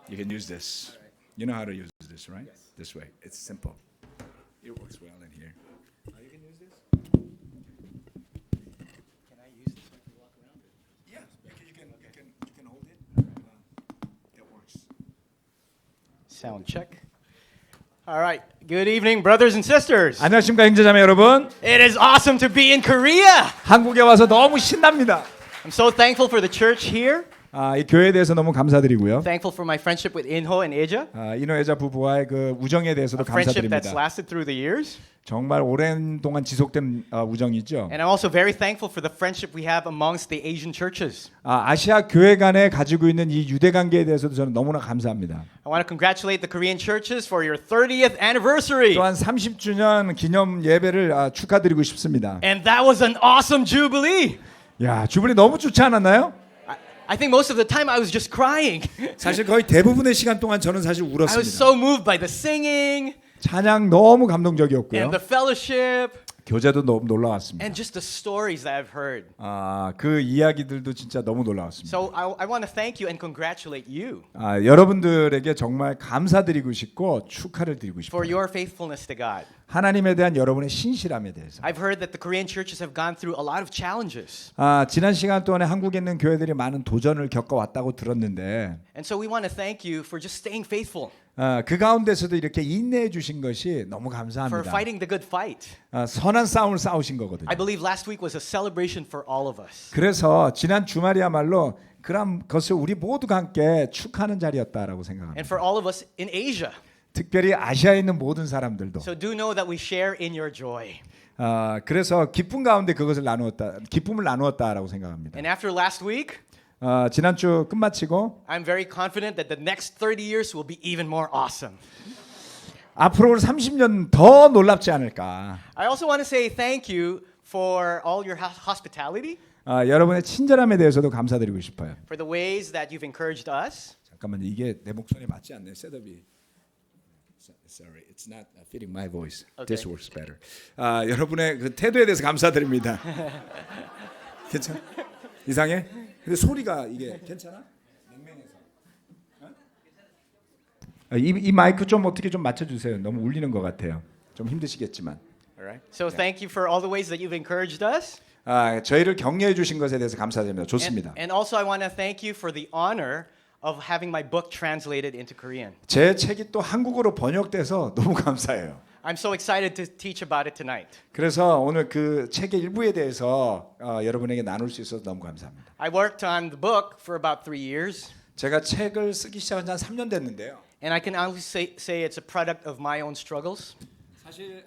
You can use this. You know how to use this, right? Yes. This way. It's simple. It works well in here. You can use this. Can I use this so I can walk around it? Yeah, you can hold it. That works. Sound check. All right. Good evening, brothers and sisters. 안녕하십니까 형제자매 여러분. It is awesome to be in Korea. 한국에 와서 너무 신납니다. I'm so thankful for the church here. 이 교회에 대해서 너무 감사드리고요. Thankful for my friendship with Inho and Eja. 이노혜자 부부와의 그 우정에 대해서도 A friendship that's 감사드립니다. lasted through the years. 정말 오랜 동안 지속된 우정이죠. And I'm also very thankful for the friendship we have amongst the Asian churches. 아시아 교회 간에 가지고 있는 이 유대 관계에 대해서도 저는 너무나 감사합니다. I want to congratulate the Korean churches for your 30th anniversary. 또한 30주년 기념 예배를 축하드리고 싶습니다. And that was an awesome jubilee. 야, 주부리 너무 좋지 않았나요? I think most of the time I was just crying. 사실 거의 대부분의 시간 동안 저는 사실 I was 울었습니다. so moved by the singing 찬양 너무 감동적이었고요. and the fellowship 교제도 너무 놀라웠습니다. and just the stories that I've heard. 그 이야기들도 진짜 너무 놀라웠습니다. So I want to thank you and congratulate you 여러분들에게 정말 감사드리고 싶고 축하를 드리고 for 싶어요. your faithfulness to God. 하나님에 대한 여러분의 신실함에 대해서. I've heard that the Korean churches have gone through a lot of challenges. 지난 시간 동안에 한국에 있는 교회들이 많은 도전을 겪어왔다고 들었는데 And so we want to thank you for just staying faithful, 그 가운데서도 이렇게 인내해 주신 것이 너무 for 감사합니다. fighting the good fight. 선한 싸움을 싸우신 거거든요. I believe last week was a celebration for all of us. 그래서 지난 주말이야말로 그런 것을 우리 모두가 함께 축하하는 자리였다라고 생각합니다. And for all of us in Asia. 특별히 아시아에 있는 모든 사람들도. So do know that we share in your joy. 그래서 기쁨 가운데 그것을 기쁨을 나누었다라고 생각합니다. And after last week, 지난주 끝마치고 I'm very confident that the next 30 years will be even more awesome. 앞으로 30년 더 놀랍지 않을까. I also want to say thank you for all your hospitality, 여러분의 친절함에 대해서도 감사드리고 싶어요. for the ways that you've encouraged us. 잠깐만요. 이게 내 목소리에 맞지 않네. 셋업이. Sorry, it's not fitting my voice. Okay. This works better. 여러분의 그 태도에 대해서 감사드립니다. 괜찮아? 이상해? 근데 소리가 이게 괜찮아? 냉면에서. 이 마이크 좀 어떻게 좀 맞춰주세요. 너무 울리는 것 같아요. 좀 힘드시겠지만. Alright. So thank you for all the ways that you've encouraged us. 저희를 격려해 주신 것에 대해서 감사드립니다. 좋습니다. And also I want to thank you for the honor of having my book translated into Korean. 제 책이 또 한국어로 번역돼서 너무 감사해요. I'm so excited to teach about it tonight. 그래서 오늘 그 책의 일부에 대해서 여러분에게 나눌 수 있어서 너무 감사합니다. I worked on the book for about 3 years. 제가 책을 쓰기 시작한 지 한 3년 됐는데요. And I can honestly say it's a product of my own struggles. 사실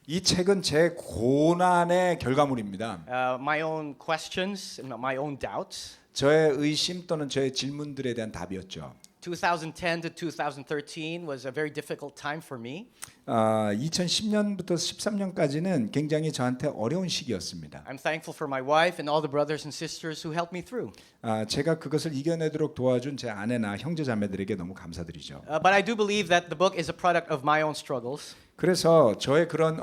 이 책은 제 고난의 결과물입니다. My own questions, my own doubts. 저의 의심 또는 저의 질문들에 대한 답이었죠. 2010 to 2013 was a very difficult time for me. 2010년부터 13년까지는 굉장히 저한테 어려운 시기였습니다. I'm thankful for my wife and all the brothers and sisters who helped me through. 제가 그것을 이겨내도록 도와준 제 아내나 형제자매들에게 너무 감사드리죠. But I do believe that the book is a product of my own struggles. 그래서 저의 그런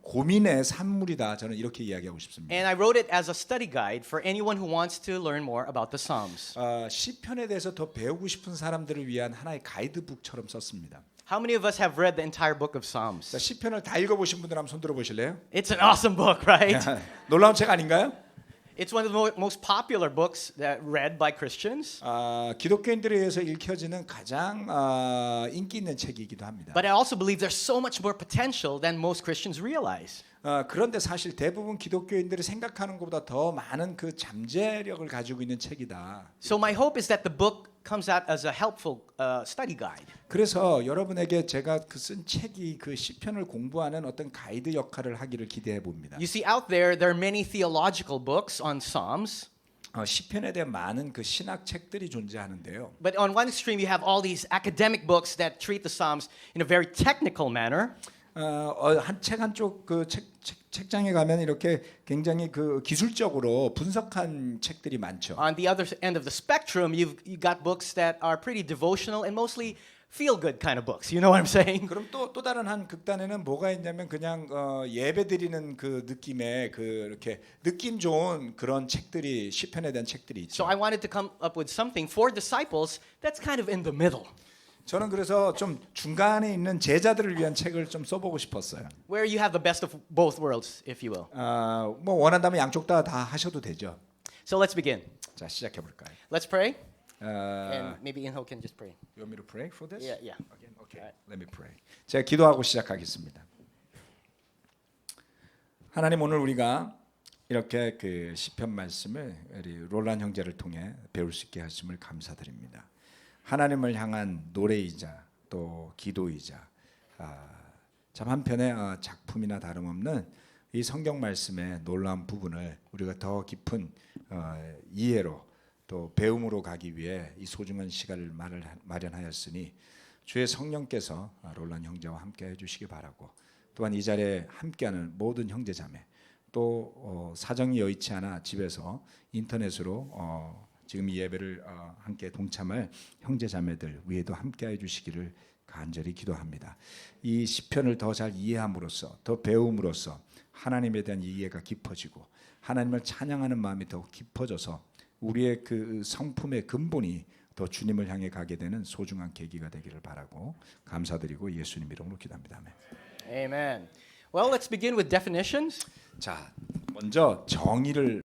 고민의 산물이다 저는 이렇게 이야기하고 싶습니다. And I wrote it as a study guide for anyone who wants to learn more about the Psalms. 시편에 대해서 더 배우고 싶은 사람들을 위한 하나의 가이드북처럼 썼습니다. How many of us have read the entire book of Psalms? 자, 시편을 다 읽어보신 분들 한번 손 들어보실래요? It's an awesome book, right? 놀라운 책 아닌가요? It's one of the most popular books that read by Christians. 기독교인들에 의해서 읽혀지는 가장 인기 있는 책이기도 합니다. But I also believe there's so much more potential than most Christians realize. 그런데 사실 대부분 기독교인들이 생각하는 것보다 더 많은 그 잠재력을 가지고 있는 책이다. So my hope is that the book comes out as a helpful study guide. 그래서 여러분에게 제가 쓴 책이 그 시편을 공부하는 어떤 가이드 역할을 하기를 기대해 봅니다. You see, out there are many theological books on Psalms. 시편에 대한 많은 그 신학 책들이 존재하는데요. But on one extreme, you have all these academic books that treat the Psalms in a very technical manner. 한 책 한쪽 그 책장에 가면 이렇게 굉장히 그 기술적으로 분석한 책들이 많죠. On the other end of the spectrum, you got books that are pretty devotional and mostly feel good kind of books. You know what I'm saying? 그럼 또 다른 한 극단에는 뭐가 있냐면 그냥 예배 드리는 그 느낌의 그 이렇게 느낌 좋은 그런 책들이 시편에 대한 책들이 있죠. So I wanted to come up with something for disciples that's kind of in the middle, 저는 그래서 좀 중간에 있는 제자들을 위한 책을 좀 써보고 싶었어요. where you have the best of both worlds, if you will. 뭐 원한다면 양쪽 다 하셔도 되죠. So let's begin. 자 시작해 볼까요? Let's pray, and maybe Inho can just pray. You want me to pray for this? Yeah. Again? Okay. Alright. Let me pray. 제가 기도하고 시작하겠습니다. 하나님 오늘 우리가 이렇게 그 시편 말씀을 우리 롤란 형제를 통해 배울 수 있게 하심을 감사드립니다. 하나님을 향한 노래이자 또 기도이자 참 한편의 작품이나 다름없는 이 성경 말씀의 놀라운 부분을 우리가 더 깊은 이해로 또 배움으로 가기 위해 이 소중한 시간을 마련하였으니 주의 성령께서 롤란 형제와 함께 해주시기 바라고 또한 이 자리에 함께하는 모든 형제자매 또 사정이 여의치 않아 집에서 인터넷으로 지금 이 예배를 함께 동참할 형제자매들 위에도 함께해 주시기를 간절히 기도합니다. 이 시편을 더 잘 이해함으로써 더 배움으로써 하나님에 대한 이해가 깊어지고 하나님을 찬양하는 마음이 더 깊어져서 우리의 그 성품의 근본이 더 주님을 향해 가게 되는 소중한 계기가 되기를 바라고 감사드리고 예수님 이름으로 기도합니다. 아멘. Amen. Well, let's begin with definitions. 자, 먼저 정의를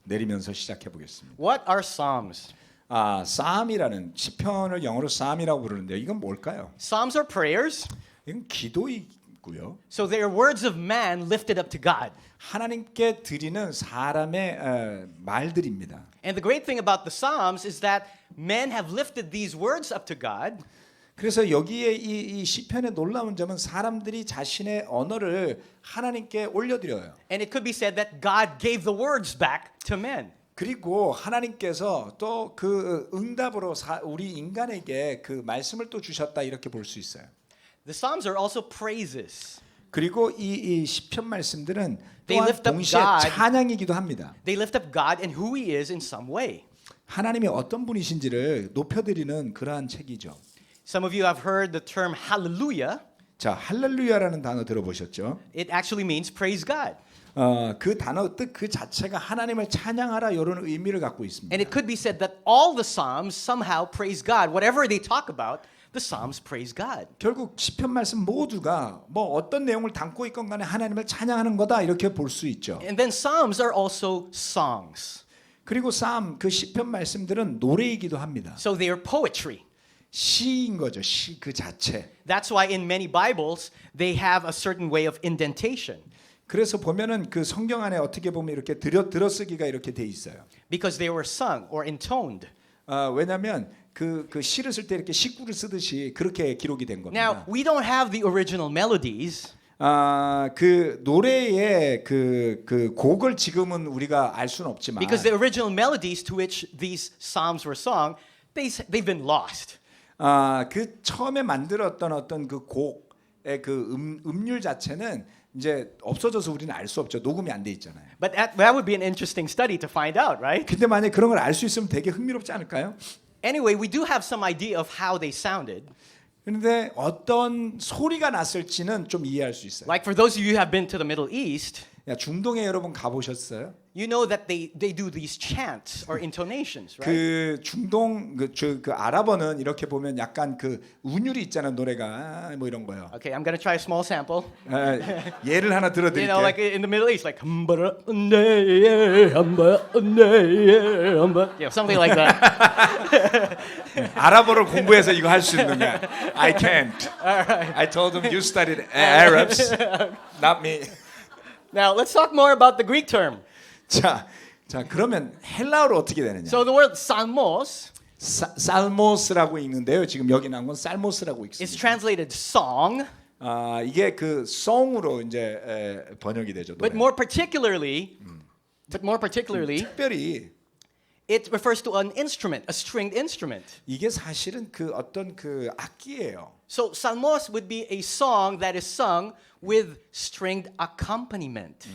내리면서 시작해 보겠습니다. What are psalms? psalm이라는 시편을 영어로 psalm이라고 부르는데요. 이건 뭘까요? Psalms are prayers. 이건 기도이고요. So they are words of man lifted up to God. 하나님께 드리는 사람의 말들입니다. And the great thing about the Psalms is that men have lifted these words up to God. 그래서 여기에 이 시편의 놀라운 점은 사람들이 자신의 언어를 하나님께 올려드려요. And it could be said that God gave the words back to men. 그리고 하나님께서 또 그 응답으로 우리 인간에게 그 말씀을 또 주셨다 이렇게 볼 수 있어요. The Psalms are also praises. 그리고 이 시편 말씀들은 They 또한 lift up 동시에 God. 찬양이기도 합니다. They lift up God and who He is in some way. 하나님이 어떤 분이신지를 높여드리는 그러한 책이죠. Some of you have heard the term hallelujah. 자, 할렐루야라는 단어 들어보셨죠? It actually means praise God. 그 단어 뜻 그 자체가 하나님을 찬양하라 이런 의미를 갖고 있습니다. And it could be said that all the Psalms somehow praise God. Whatever they talk about, the Psalms praise God. 결국 시편 말씀 모두가 뭐 어떤 내용을 담고 있건 간에 하나님을 찬양하는 거다 이렇게 볼 수 있죠. And then Psalms are also songs. 그리고 그 시편 말씀들은 노래이기도 합니다. So they are poetry. 시인 거죠. 시 그 자체. That's why in many Bibles they have a certain way of indentation. 그래서 보면은 그 성경 안에 어떻게 보면 이렇게 들어쓰기가 이렇게 돼 있어요. Because they were sung or intoned. 왜냐하면 그 시를 쓸 때 이렇게 시구를 쓰듯이 그렇게 기록이 된 겁니다. Now, we don't have the original melodies. 그 노래의 그 곡을 지금은 우리가 알 수는 없지만 Because the original melodies to which these psalms were sung, they've been lost. 그 처음에 만들었던 어떤 그 곡의 그 음률 자체는 이제 없어져서 우리는 알 수 없죠. 녹음이 안 돼 있잖아요. But that would be an interesting study to find out, right? 근데 만약 그런 걸 알 수 있으면 되게 흥미롭지 않을까요? Anyway, we do have some idea of how they sounded. 그런데 어떤 소리가 났을지는 좀 이해할 수 있어요. Like for those of you who have been to the Middle East, 야, 중동에 여러분 가보셨어요? you know that they do these chants or intonations, right? 그 중동 그 아랍어는 이렇게 보면 약간 그 운율이 있잖아요. 노래가 뭐 이런 거요. Okay, I'm going to try a small sample. 예를 하나 You 들어드릴게요. know, like in the Middle East, like something like that. 아랍어를 공부해서 이거 할 수 있는 거야. I can't. I told them you studied Arabs, not me. Now let's talk more about the Greek term. 자 그러면 헬라어로 어떻게 되느냐? So the word salmos 살모스라고 읽는데요. 지금 여기 나온 건 살모스라고 is 읽습니다. translated song, 이게 그 song으로 이제 번역이 되죠. but 노래. more particularly, 특별히 it refers to an instrument, a stringed instrument. 이게 사실은 그 어떤 그 악기예요. So salmos would be a song that is sung with stringed accompaniment.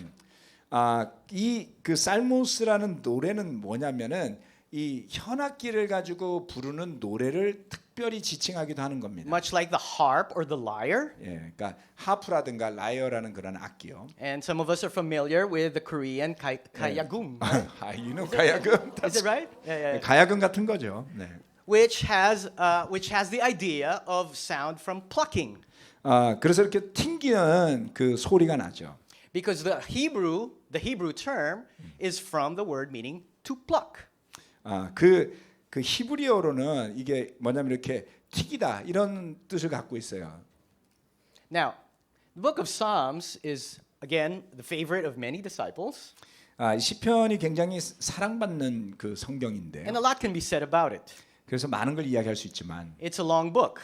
이 그 살모스라는 노래는 뭐냐면은 이 현악기를 가지고 부르는 노래를 특별히 지칭하기도 하는 겁니다. much like the harp or the lyre. 예, 그러니까 하프라든가 라이어라는 그런 악기요. And some of us are familiar with the Korean kayagum, 아, 가야금. is it right? Yeah. 가야금 같은 거죠. 네. Which has the idea of sound from plucking, 아, 그래서 이렇게 튕기는 그 소리가 나죠. because the Hebrew term is from the word meaning to pluck. 아, 그 히브리어로는 이게 뭐냐면 이렇게 튀기다 이런 뜻을 갖고 있어요. Now, the book of Psalms is again the favorite of many disciples, 아, 이 시편이 굉장히 사랑받는 그 성경인데요. and a lot can be said about it. 그래서 많은 걸 이야기할 수 있지만 It's a long book,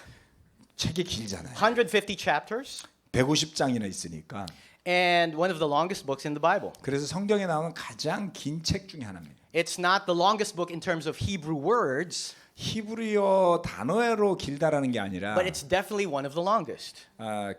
책이 길잖아요. 150 chapters, 150장이나 있으니까. and one of the longest books in the Bible. 그래서 성경에 나오는 가장 긴 책 중에 하나입니다. It's not the longest book in terms of Hebrew words, 히브리어 단어로 길다라는 게 아니라 but it's definitely one of the longest.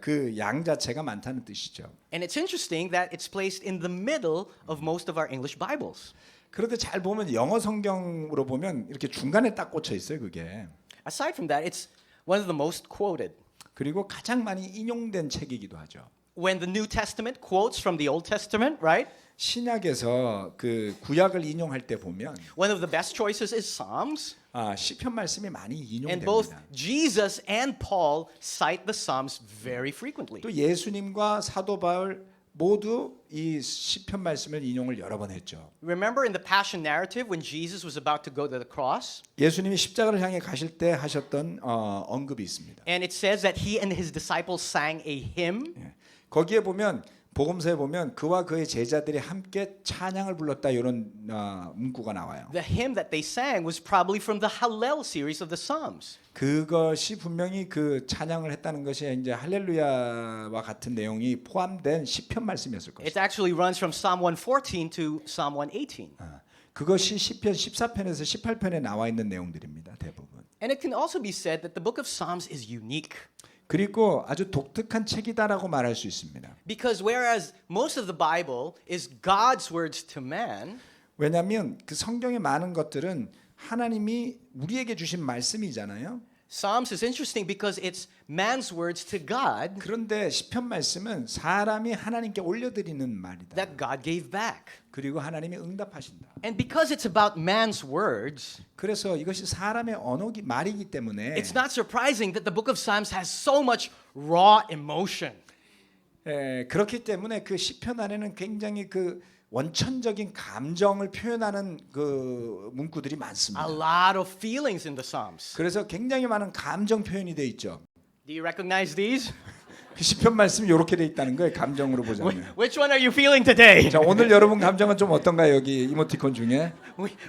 그 양 자체가 많다는 뜻이죠. And it's interesting that it's placed in the middle of most of our English Bibles. 그런데 잘 보면 영어 성경으로 보면 이렇게 중간에 딱 꽂혀 있어요, 그게. Aside from that, it's one of the most quoted. 그리고 가장 많이 인용된 책이기도 하죠. When the New Testament quotes from the Old Testament, right? 신약에서 그 구약을 인용할 때 보면 One of the best choices is Psalms. 시편 말씀이 많이 And both 인용됩니다. Jesus and Paul cite the Psalms very frequently. 또 예수님과 사도 바울 모두 이 시편 말씀을 인용을 여러 번 했죠. Remember in the Passion narrative when Jesus was about to go to the cross? 예수님이 십자가를 향해 가실 때 하셨던 언급이 있습니다. And it says that he and his disciples sang a hymn. 거기에 보면 복음서에 보면 그와 그의 제자들이 함께 찬양을 불렀다 이런 문구가 나와요. The hymn that they sang was probably from the Hallel series of the Psalms. 그것이 분명히 그 찬양을 했다는 것이 이제 할렐루야와 같은 내용이 포함된 시편 말씀이었을 It 것이다. actually runs from Psalm 114 to Psalm 118. 그것이 시편 14편에서 18편에 나와 있는 내용들입니다. 대부분. And it can also be said that the book of Psalms is unique. 그리고 아주 독특한 책이다라고 말할 수 있습니다. Because whereas most of the Bible is God's words to man, 왜냐하면 그 성경의 많은 것들은 하나님이 우리에게 주신 말씀이잖아요. Psalms is interesting because it's man's words to God 그런데 시편 말씀은 사람이 하나님께 올려드리는 말이다. that God gave back. 그리고 하나님이 응답하신다. And because it's about man's words, 그래서 이것이 사람의 말이기 때문에 it's not surprising that the book of Psalms has so much raw emotion. 그렇기 때문에 그 시편 안에는 굉장히 그 원천적인 감정을 표현하는 그 문구들이 많습니다. A lot of feelings in the Psalms. 그래서 굉장히 많은 감정 표현이 돼 있죠. Do you recognize these? 그 시편 말씀이 이렇게 돼 있다는 거예요. 감정으로 보자면. Which one are you feeling today? 자, 오늘 여러분 감정은 좀 어떤가요? 여기 이모티콘 중에.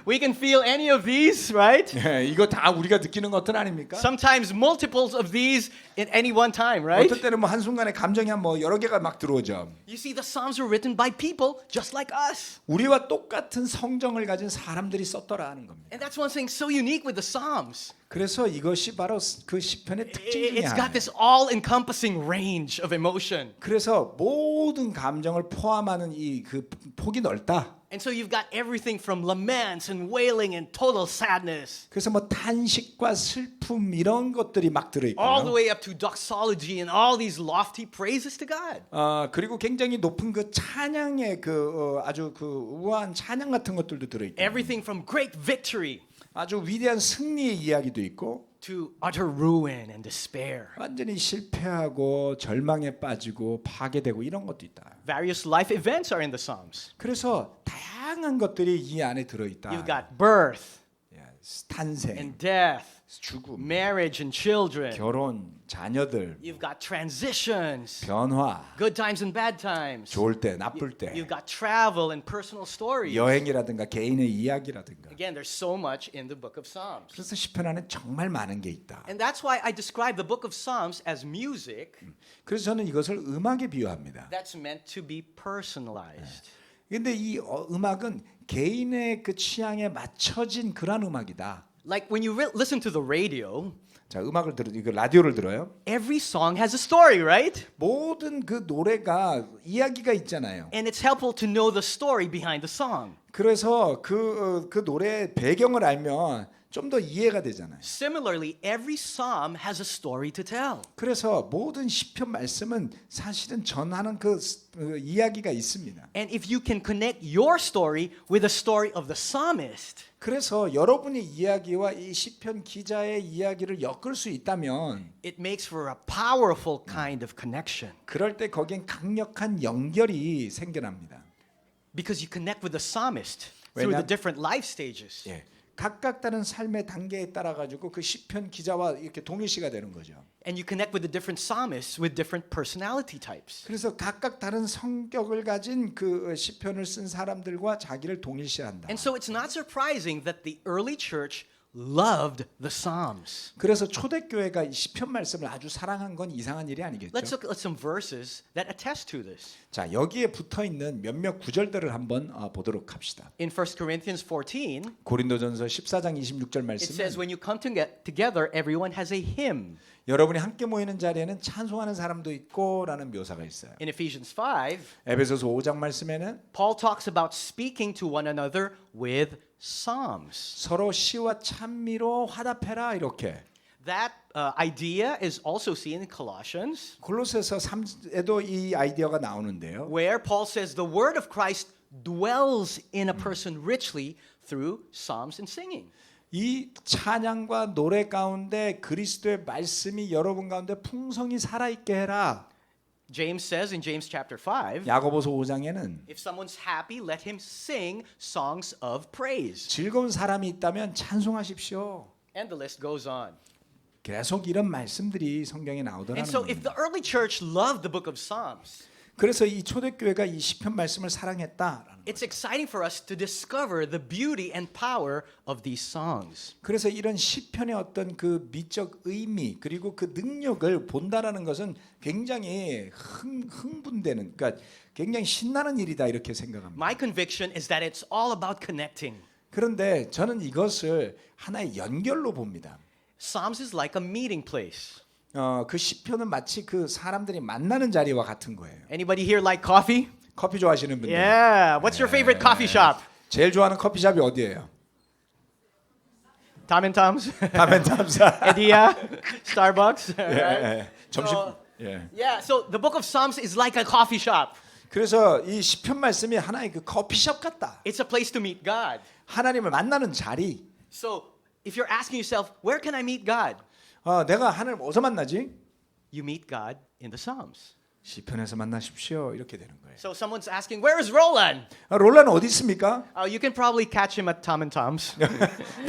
We can feel any of these, right? 이거 다 우리가 느끼는 것들 아닙니까? Sometimes multiples of these in any one time, right? 어떨 때는 뭐 한순간에 감정이 뭐 여러 개가 막 들어오죠. You see, the Psalms were written by people just like us. 우리와 똑같은 성정을 가진 사람들이 썼더라 하는 겁니다. And that's one thing so unique with the Psalms. 그래서 이것이 바로 그 시편의 특징 중에 It's got 하나예요. this all-encompassing range of emotion. 그래서 모든 감정을 포함하는 이 그 폭이 넓다. And so you've got everything from laments and wailing and total sadness, 그래서 뭐 탄식과 슬픔 이런 것들이 막 들어 all the 있고요. way up to doxology and all these lofty praises to God. 그리고 굉장히 높은 그 찬양의 아주 그 우아한 찬양 같은 것들도 들어 있고. Everything from great victory 아주 위대한 승리의 이야기도 있고. to utter ruin and despair. 완전히 실패하고 절망에 빠지고 파괴되고 이런 것도 있다. Various life events are in the Psalms. 그래서 다양한 것들이 이 안에 들어 있다. You've got birth 탄생, and death, 죽음, marriage and children. 결혼, 자녀들, You've got transitions, 변화, good times and bad times. 좋을 때, 나쁠 때, You've got travel and personal stories. 여행이라든가 개인의 이야기라든가. Again, there's so much in the book of Psalms. 그래서 시편 안에 정말 많은 게 있다. And that's why I describe the book of Psalms as music 그래서 저는 이것을 음악에 비유합니다. that's meant to be personalized. 근데 이 음악은 개인의 그 취향에 맞춰진 그런 음악이다. Like when you listen to the radio, 자, 이거 라디오를 들어요. every song has a story, right? 모든 그 노래가 이야기가 있잖아요. And it's helpful to know the story behind the song. 그래서 그 노래의 배경을 알면 좀 더 이해가 되잖아요. Similarly, every psalm has a story to tell. 그래서 모든 시편 말씀은 사실은 전하는 그 이야기가 있습니다. And if you can connect your story with the story of the psalmist, 그래서 여러분의 이야기와 이 시편 기자의 이야기를 엮을 수 있다면 it makes for a powerful kind of connection. 그럴 때 거기엔 강력한 연결이 생겨납니다. Because you connect with the psalmist through the different life stages. 예. 각각 다른 삶의 단계에 따라 가지고 그 시편 기자와 이렇게 동일시가 되는 거죠. And you connect with the different psalmists with different personality types. 그래서 각각 다른 성격을 가진 그 시편을 쓴 사람들과 자기를 동일시한다. And so it's not surprising that the early church loved the Psalms. 그래서 초대교회가 이 시편 말씀을 아주 사랑한 건 이상한 일이 아니겠죠. Let's look at some verses that attest to this. 자, 여기에 붙어 있는 몇몇 구절들을 한번 보도록 합시다. In 1 Corinthians 14, 고린도전서 14장 26절 it says, 말씀은 when you come together, everyone has a hymn. 여러분이 함께 모이는 자리에는 찬송하는 사람도 있고라는 묘사가 있어요. In Ephesians 5, 에베소서 5장 말씀에는 Paul talks about speaking to one another with psalms. 서로 시와 찬미로 화답해라 이렇게. That idea is also seen in Colossians, 골로새서 3에도 이 아이디어가 나오는데요. where Paul says the word of Christ dwells in a person richly through psalms and singing. 이 찬양과 노래 가운데 그리스도의 말씀이 여러분 가운데 풍성히 살아있게 해라. James says in James chapter 5, 야고보서 5장에는 if someone's happy, let him sing songs of praise. 즐거운 사람이 있다면 찬송하십시오. And the list goes on. 계속 이런 말씀들이 성경에 And 나오더라는 so if the 겁니다. early church loved the book of Psalms, 그래서 이 초대교회가 이 시편 말씀을 사랑했다라는 it's exciting for us to discover the beauty and power of these songs. 그래서 이런 시편의 어떤 그 미적 의미 그리고 그 능력을 본다라는 것은 굉장히 흥분되는 그러니까 굉장히 신나는 일이다 이렇게 생각합니다. My conviction is that it's all about connecting. 그런데 저는 이것을 하나의 연결로 봅니다. Psalms is like a meeting place. 그 시편은 마치 그 사람들이 만나는 자리와 같은 거예요. Anybody here like coffee? 커피 좋아하시는 분들. Yeah. What's your favorite coffee shop? 제일 좋아하는 커피숍이 어디예요? Tom and Tom's? 다멘탐사. Edia? Starbucks? right? 점심. So- 예. Yeah, so the book of Psalms is like a coffee shop. 그래서 이 시편 말씀이 하나의 그 커피숍 같다. It's a place to meet God. 하나님을 만나는 자리. So if you're asking yourself, where can I meet God? 내가 하나님 어디서 만나지? You meet God in the Psalms. 시편에서 만나십시오. 이렇게 되는 거예요. So someone's asking, where is Roland? 롤라는 어디 있습니까? You can probably catch him at Tom and Tom's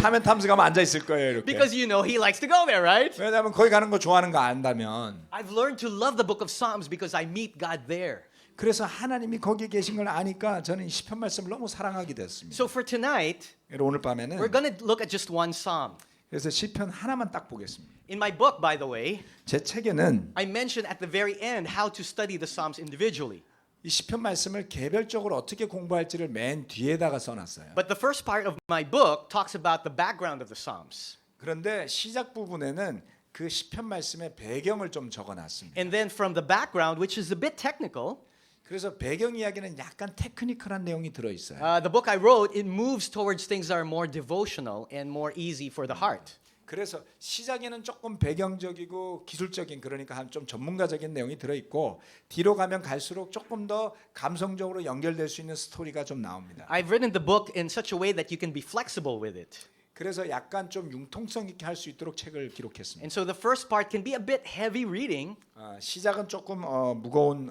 타멘탐스 가면 앉아 있을 거예요. 이렇게. because you know he likes to go there, right? 왜냐하면 거기 가는 거 좋아하는 거 안다면. I've learned to love the book of Psalms because I meet God there. 그래서 하나님이 거기 계신 걸 아니까 저는 이 시편 말씀을 너무 사랑하게 됐습니다. So for tonight, 오늘 밤에는 we're going to look at just one psalm. 그래서 시편 하나만 딱 보겠습니다. In my book, by the way, 제 책에는 I mentioned at the very end how to study the Psalms individually. 이 시편 말씀을 개별적으로 어떻게 공부할지를 맨 뒤에다가 써놨어요. But the first part of my book talks about the background of the Psalms. 그런데 시작 부분에는 그 시편 말씀의 배경을 좀 적어놨습니다. And then from the background, which is a bit technical, 그래서 배경 이야기는 약간 테크니컬한 내용이 들어 있어요. the book I wrote, it moves towards things that are more devotional and more easy for the heart. 그래서 시작에는 조금 배경적이고 기술적인 그러니까 좀 전문가적인 내용이 들어 있고 뒤로 가면 갈수록 조금 더 감성적으로 연결될 수 있는 스토리가 좀 나옵니다. I've written the book in such a way that you can be flexible with it. 그래서 약간 좀 융통성 있게 할 수 있도록 책을 기록했습니다. And so the first part can be a bit heavy reading, 시작은 조금 무거운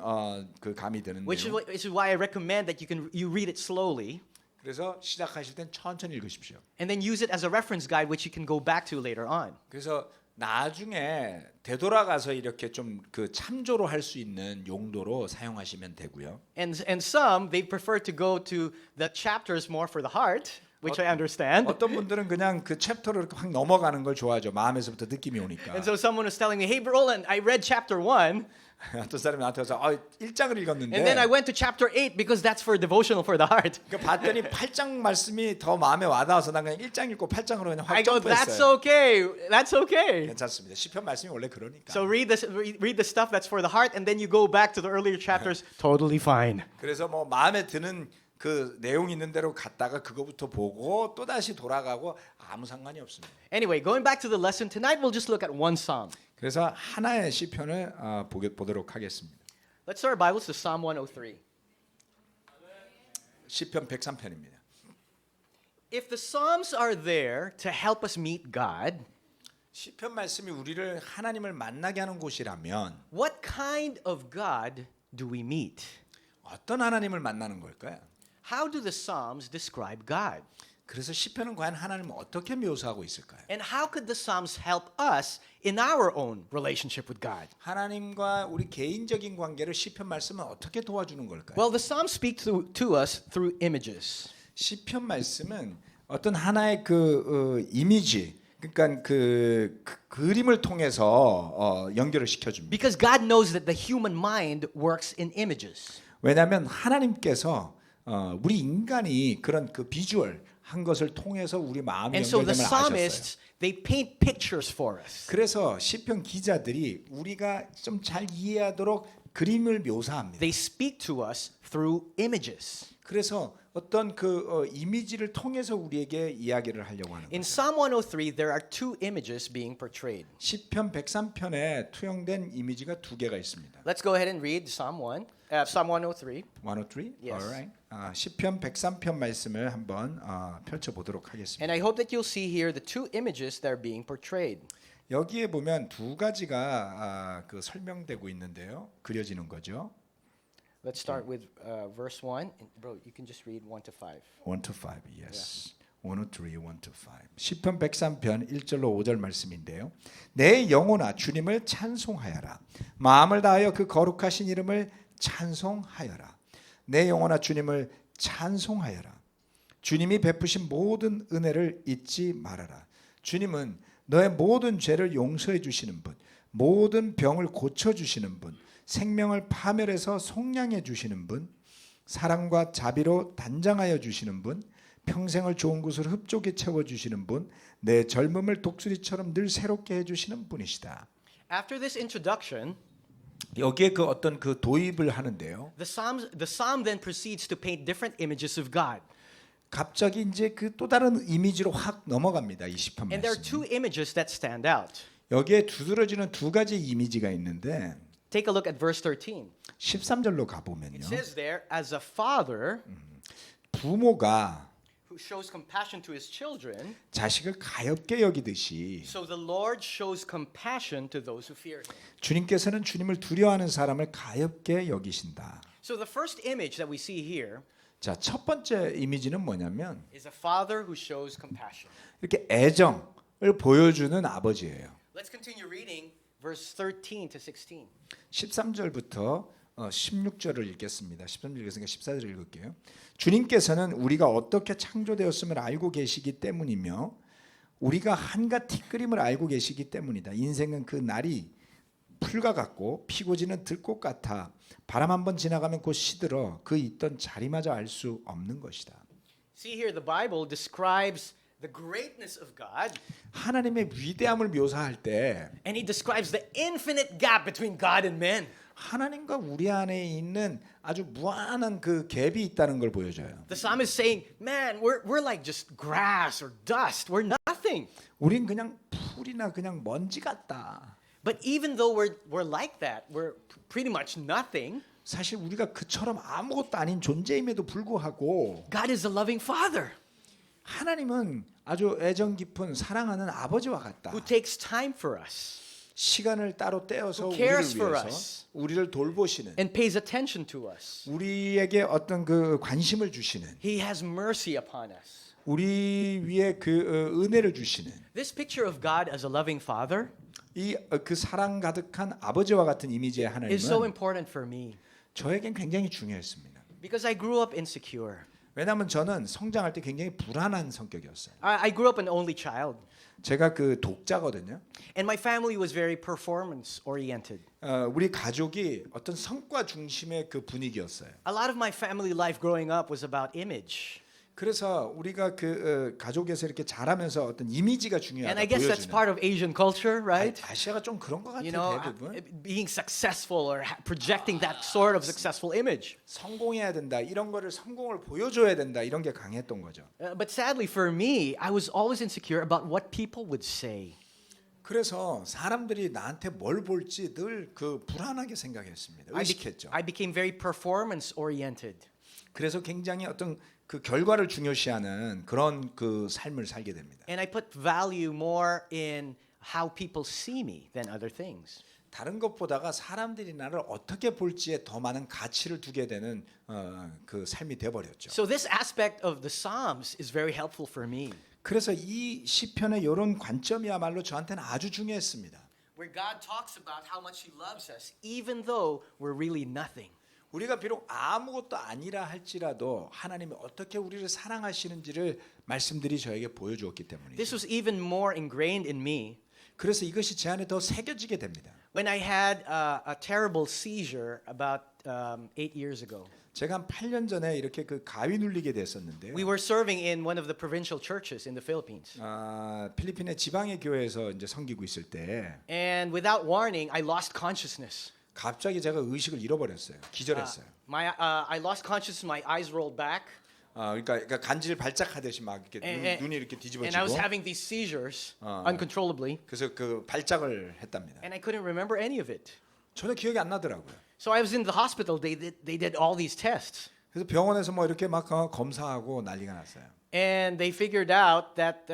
그 감이 드는데요. which is why I recommend that you read it slowly 그래서 시작하실 땐 천천히 읽으십시오. and then use it as a reference guide which you can go back to later on. 그래서 나중에 되돌아가서 이렇게 좀 그 참조로 할 수 있는 용도로 사용하시면 되고요. And some they prefer to go to the chapters more for the heart, which I understand. 어떤 분들은 그냥 그 챕터로 이렇게 확 넘어가는 걸 좋아하죠. 마음에서부터 느낌이 오니까. And so someone was telling me, "Hey, Roland, I read chapter 1, 어떤 사람이 나한테 와서 1장을 읽었는데 and then I went to chapter 8 because that's for devotional for the heart." 그 봤더니 8장 말씀이 더 마음에 와닿아서 난 그냥 1장 읽고 8장으로 그냥 I 확 go, "That's 점프했어요. okay. That's okay." 괜찮습니다. 시편 말씀이 원래 그러니까. So read the stuff that's for the heart, and then you go back to the earlier chapters. Totally fine. 그래서 뭐 마음에 드는 그 내용 있는 대로 갔다가 그거부터 보고 또 다시 돌아가고 아무 상관이 없습니다. Anyway, going back to the lesson tonight, we'll just look at one psalm. 그래서 하나의 시편을 보도록 하겠습니다. Let's start our Bibles to Psalm 103. 시편 103편입니다. If the Psalms are there to help us meet God, 시편 말씀이 우리를 하나님을 만나게 하는 곳이라면 what kind of God do we meet? 어떤 하나님을 만나는 걸까요? How do the Psalms describe God? 그래서 시편은 과연 하나님을 어떻게 묘사하고 있을까요? And how could the Psalms help us in our own relationship with God? 하나님과 우리 개인적인 관계를 시편 말씀은 어떻게 도와주는 걸까요? Well, the Psalms speak to us through images. 시편 말씀은 어떤 하나의 이미지, 그러니까 그 그림을 통해서 연결을 시켜줍니다. Because God knows that the human mind works in images. 왜냐하면 하나님께서 우리 인간이 그런 그 비주얼 한 것을 통해서 우리 마음의 And so the 연결됨을 아셨어요. psalmists, they paint pictures for us. 그래서 시편 기자들이 우리가 좀 잘 이해하도록 그림을 묘사합니다. They speak to us through images. 그래서 어떤 그 이미지를 통해서 우리에게 이야기를 하려고 하는 In 거예요. Psalm 103, there are two images being portrayed. 시편 103편에 투영된 이미지가 두 개가 있습니다. Let's go ahead and read Psalm 103. 103? Yes. Alright. 시편 103편 말씀을 한번 펼쳐 보도록 하겠습니다. And I hope that you'll see here the two images that are being portrayed. 여기에 보면 두 가지가 그 설명되고 있는데요. 그려지는 거죠. Let's start with verse 1. Bro, you can just read 1 to 5. 1 to 5. Yes. 103, 1 to 5. 시편 103편 1절로 5절 말씀인데요. 내 영혼아 주님을 찬송하여라. 마음을 다하여 그 거룩하신 이름을 찬송하여라. 내 영혼아 주님을 찬송하여라. 주님이 베푸신 모든 은혜를 잊지 말아라. 주님은 너의 모든 죄를 용서해 주시는 분, 모든 병을 고쳐 주시는 분, 생명을 파멸해서 속량해 주시는 분, 사랑과 자비로 단장하여 주시는 분, 평생을 좋은 것으로 흡족히 채워 주시는 분, 내 젊음을 독수리처럼 늘 새롭게 해 주시는 분이시다. After this introduction, 여기에 그 어떤 그 도입을 하는데요. the psalm then proceeds to paint different images of God. 갑자기 이제 그 또 다른 이미지로 확 넘어갑니다. 이 시편 And there are 말씀. two images that stand out. 여기에 두드러지는 두 가지 이미지가 있는데 Take a look at verse 13. 13절로 가 보면요. It says there, as a father 부모가 who shows compassion to his children, 자식을 가엾게 여기듯이 so the Lord shows compassion to those who fear him. 주님께서는 주님을 두려워하는 사람을 가엾게 여기신다. So the first image that we see here 자, 첫 번째 이미지는 뭐냐면 is a father who shows compassion. 이렇게 애정을 보여주는 아버지예요. Let's continue reading verse 13 to 16. 13절부터 16절을 읽겠습니다. 13절 읽었으니까 14절 읽을게요. 주님께서는 우리가 어떻게 창조되었음을 알고 계시기 때문이며 우리가 한갓 티끌임을 알고 계시기 때문이다. 인생은 그 날이 풀과 같고 피고 지는 들꽃 같아 바람 한번 지나가면 곧 시들어 그 있던 자리마저 알 수 없는 것이다. See here the Bible describes the greatness of God 하나님의 위대함을 묘사할 때 and he describes the infinite gap between God and man. 하나님과 우리 안에 있는 아주 무한한 그 갭이 있다는 걸 보여줘요. The psalm is saying, man, we're like just grass or dust. We're nothing. 우린 그냥 풀이나 그냥 먼지 같다. But even though we're like that, we're pretty much nothing. 사실 우리가 그처럼 아무것도 아닌 존재임에도 불구하고 God is a loving father 하나님은 아주 애정 깊은 사랑하는 아버지와 같다. who takes time for us 시간을 따로 떼어서 Who 우리를 cares for 위해서 us. 우리를 돌보시는 and pays attention to us. 우리에게 어떤 그 관심을 주시는 He has mercy upon us. 우리 위에 그 은혜를 주시는 This picture of God as a loving father 이 그 사랑 가득한 아버지와 같은 이미지의 is so 하나님은 important for me 저에겐 굉장히 중요했습니다. because I grew up insecure. 왜냐하면 저는 성장할 때 굉장히 불안한 성격이었어요. I grew up an only child. 제가 그 독자거든요. And my family was very performance oriented. 우리 가족이 어떤 성과 중심의 그 분위기였어요. A lot of my family life growing up was about image. 그래서 우리가 가족에서 이렇게 자라면서 어떤 이미지가 And 중요하다 I guess that's 보여주는. part of Asian culture, right? 아시아가 좀 그런 것 You 같아요. know, 대부분 being successful or projecting that sort of successful image. 성공해야 된다. 이런 거를 성공을 보여줘야 된다. 이런 게 강했던 거죠. But sadly for me, I was always insecure about what people would say. 그래서 사람들이 나한테 뭘 볼지 늘 불안하게 생각했습니다. 의식했죠. I became very performance oriented. 그래서 굉장히 어떤 그 결과를 중요시하는 그런 삶을 살게 됩니다. And I put value more in how people see me than other things. 다른 것보다가 사람들이 나를 어떻게 볼지에 더 많은 가치를 두게 되는 그 삶이 되어버렸죠. So this aspect of the Psalms is very helpful for me. 그래서 이 시편의 이런 관점이야말로 저한테는 아주 중요했습니다. Where God talks about how much He loves us, even though we're really nothing. 우리가 비록 아무것도 아니라 할지라도 하나님이 어떻게 우리를 사랑하시는지를 말씀들이 저에게 보여주었기 때문이죠. This was even more ingrained in me 그래서 이것이 제 안에 더 새겨지게 됩니다. when I had a terrible seizure about 8 years ago. 제가 한 8년 전에 이렇게 가위 눌리게 됐었는데요. We were serving in one of the provincial churches in the Philippines. 필리핀의 지방의 교회에서 이제 섬기고 있을 때 And without warning, I lost consciousness. 갑자기 제가 의식을 잃어버렸어요. 기절했어요. I lost consciousness. My eyes rolled back, 그러니까 간질 발작하듯이 막 이렇게 눈이 이렇게 and I was 뒤집어지고 having these seizures uncontrollably, 그래서 발작을 했답니다. and I couldn't remember any of it. 전혀 기억이 안 나더라고요. So I was in the hospital. They did all these tests, 그래서 병원에서 뭐 이렇게 막 검사하고 난리가 났어요. and they figured out that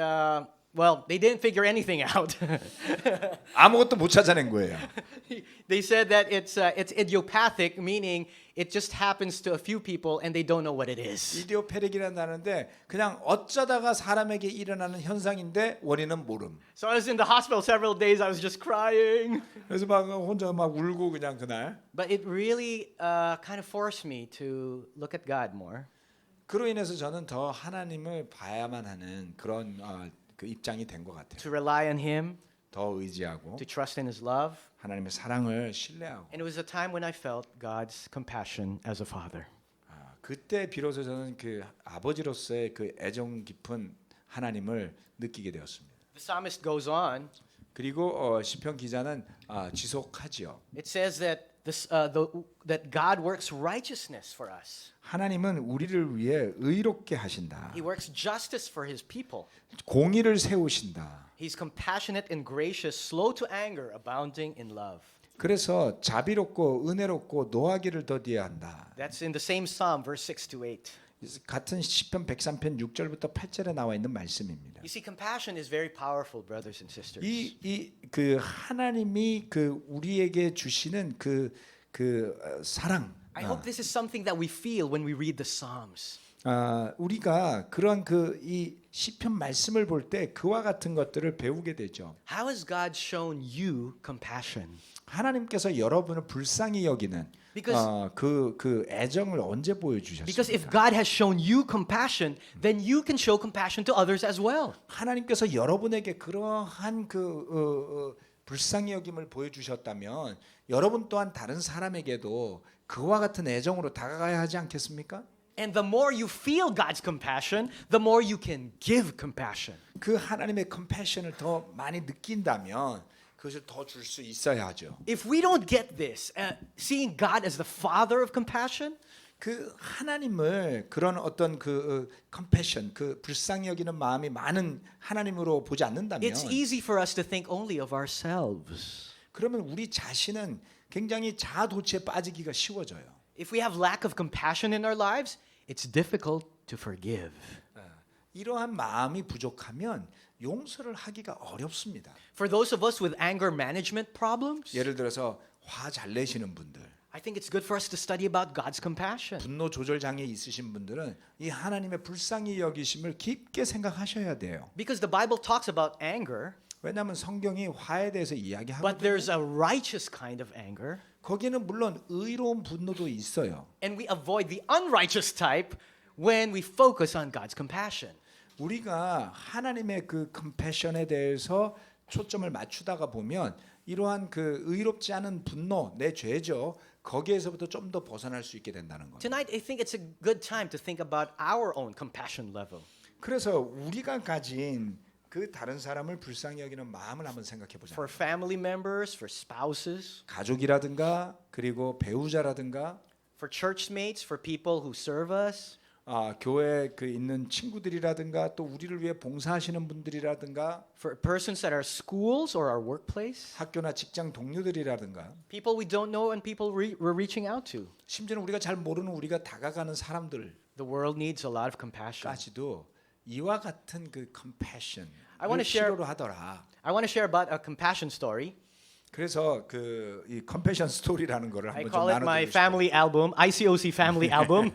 well, they didn't figure anything out. 아무것도 못 찾아낸 거예요. They said that it's idiopathic, meaning it just happens to a few people and they don't know what it is. 이디오페릭이라는 단어인데 그냥 어쩌다가 사람에게 일어나는 현상인데 원인은 모름. So I was in the hospital several days. I was just crying. 그래서 막 혼자 막 울고 그냥 그날. But it really kind of forced me to look at God more. 그로 인해서 저는 더 하나님을 봐야만 하는 그런 그 입장이 된 것 같아요. To rely on Him, 더 의지하고 to trust in His love. 하나님의 사랑을 신뢰하고. And it was a time when I felt God's compassion as a father. 그때 비로소 저는 그 아버지로서의 그 애정 깊은 하나님을 느끼게 되었습니다. The psalmist goes on. 그리고 시편 기자는 지속하지요. It says that that God works righteousness for us. 하나님은 우리를 위해 의롭게 하신다. He works justice for His people. 공의를 세우신다. He's compassionate and gracious, slow to anger, abounding in love. 그래서 자비롭고 은혜롭고 노하기를 더디해야 한다. That's in the same psalm, verse 6 to 8. 같은 시편 103편 6절부터 8절에 나와 있는 말씀입니다. You see, compassion is very powerful, brothers and sisters. 그 하나님이 그 우리에게 주시는 그 사랑. I hope this is something that we feel when we read the Psalms. 우리가 그런 이 시편 말씀을 볼 때 그와 같은 것들을 배우게 되죠. How has God shown you compassion? 하나님께서 여러분을 불쌍히 여기는 그 애정을 언제 Because if 보여주셨습니까? God has shown you compassion, then you can show compassion to others as well. 하나님께서 여러분에게 그러한 불쌍히 여김을 보여주셨다면 여러분 또한 다른 사람에게도 그와 같은 애정으로 다가가야 하지 않겠습니까? And the more you feel God's compassion, the more you can give compassion. 그 하나님의 컴패션을 더 많이 느낀다면 그것을 더 줄 수 있어야 하죠. If we don't get this, seeing God as the Father of compassion, 그 하나님을 그런 어떤 컴패션, 그 불쌍히 여기는 마음이 많은 하나님으로 보지 않는다면 it's easy for us to think only of ourselves. 그러면 우리 자신은 굉장히 자아도취에 빠지기가 쉬워져요. If we have lack of compassion in our lives, it's difficult to forgive. 이러한 마음이 부족하면 용서를 하기가 어렵습니다. For those of us with anger management problems, 예를 들어서 화 잘 내시는 분들, I think it's good for us to study about God's compassion. 분노 조절 장애 있으신 분들은 이 하나님의 불쌍히 여기심을 깊게 생각하셔야 돼요. Because the Bible talks about anger, 왜냐하면 성경이 화에 대해서 but 이야기하거든요. there's a righteous kind of anger, 거기는 물론 의로운 분노도 있어요. and we avoid the unrighteous type when we focus on God's compassion. 우리가 하나님의 그 컴패션에 대해서 초점을 맞추다가 보면 이러한 그 의롭지 않은 분노, 내 죄죠. 거기에서부터 좀 더 벗어날 수 있게 된다는 겁니다. Tonight, I think it's a good time to think about our own compassion level. 그래서 우리가 가진 그 다른 사람을 불쌍히 여기는 마음을 한번 생각해 보자. For family members, for spouses, 가족이라든가 그리고 배우자라든가 for church mates, for people who serve us, 교회 그 있는 친구들이라든가 또 우리를 위해 봉사하시는 분들이라든가 for persons at our schools or our workplace, 학교나 직장 동료들이라든가 people we don't know and people we're reaching out to. 심지어는 우리가 잘 모르는 우리가 다가가는 사람들까지도 The world needs a lot of compassion. 이와 같은 그 compassion을 I wanna share- 필요로 하더라. I want to share about a compassion story. 그래서 그 이 compassion 스토리라는 거를 I 한번 좀 call it my 나눠드리고 싶어요. family album, ICOC family album.